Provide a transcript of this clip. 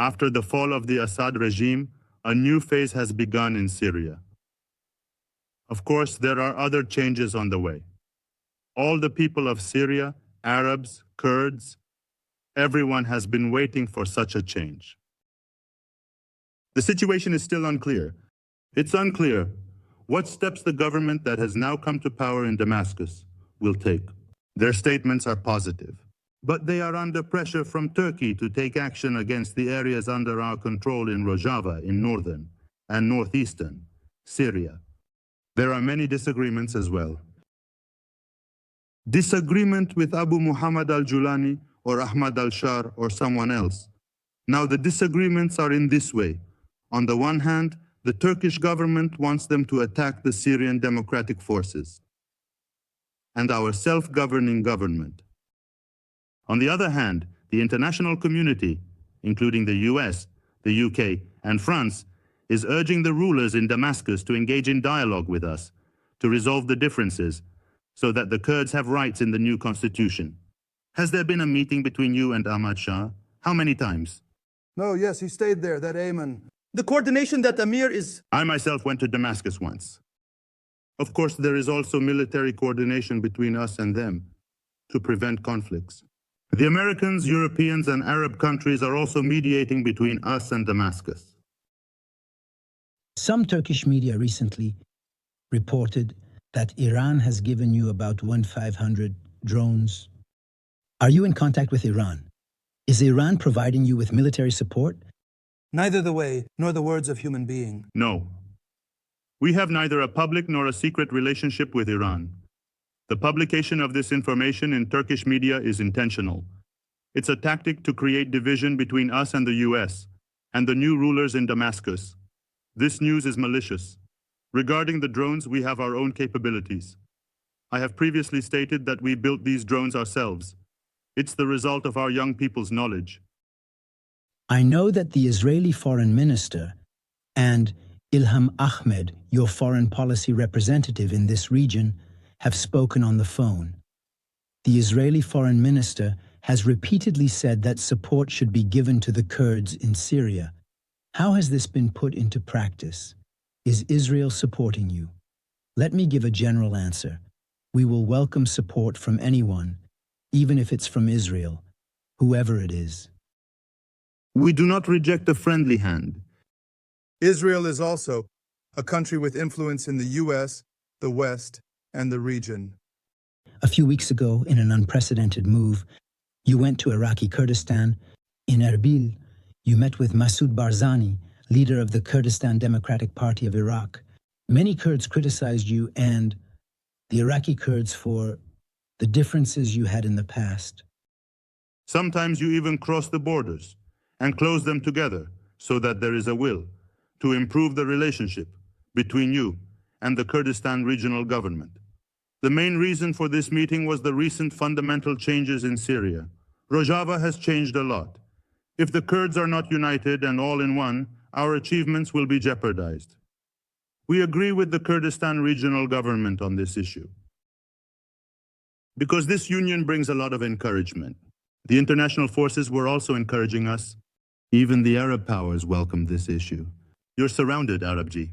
After the fall of the Assad regime, a new phase has begun in Syria. Of course, there are other changes on the way. All the people of Syria, Arabs, Kurds, everyone has been waiting for such a change. The situation is still unclear. It's unclear what steps the government that has now come to power in Damascus will take. Their statements are positive, but they are under pressure from Turkey to take action against the areas under our control in Rojava in northern and northeastern Syria. There are many disagreements as well. Disagreement with Abu Muhammad al-Julani or Ahmad al-Shar or someone else. Now the disagreements are in this way. On the one hand, the Turkish government wants them to attack the Syrian democratic forces and our self-governing government. On the other hand, the international community, including the US, the UK, and France, is urging the rulers in Damascus to engage in dialogue with us, to resolve the differences, so that the Kurds have rights in the new constitution. Has there been a meeting between you and Ahmad Shah? How many times? No, yes, he stayed there, that Ayman. The coordination that Amir is... I myself went to Damascus once. Of course, there is also military coordination between us and them to prevent conflicts. The Americans, Europeans, and Arab countries are also mediating between us and Damascus. Some Turkish media recently reported that Iran has given you about 1,500 drones. Are you in contact with Iran? Is Iran providing you with military support? Neither the way nor the words of human being. No. We have neither a public nor a secret relationship with Iran. The publication of this information in Turkish media is intentional. It's a tactic to create division between us and the US and the new rulers in Damascus. This news is malicious. Regarding the drones, we have our own capabilities. I have previously stated that we built these drones ourselves. It's the result of our young people's knowledge. I know that the Israeli foreign minister and Ilham Ahmed, your foreign policy representative in this region, have spoken on the phone. The Israeli foreign minister has repeatedly said that support should be given to the Kurds in Syria. How has this been put into practice? Is Israel supporting you? Let me give a general answer. We will welcome support from anyone, even if it's from Israel, whoever it is. We do not reject a friendly hand. Israel is also a country with influence in the US, the West, and the region. A few weeks ago, in an unprecedented move, you went to Iraqi Kurdistan. In Erbil, you met with Masoud Barzani, leader of the Kurdistan Democratic Party of Iraq. Many Kurds criticized you and the Iraqi Kurds for the differences you had in the past. Sometimes you even cross the borders and close them together so that there is a will to improve the relationship between you and the Kurdistan regional government. The main reason for this meeting was the recent fundamental changes in Syria. Rojava has changed a lot. If the Kurds are not united and all in one, our achievements will be jeopardized. We agree with the Kurdistan regional government on this issue, because this union brings a lot of encouragement. The international forces were also encouraging us. Even the Arab powers welcomed this issue. You're surrounded, Arab G.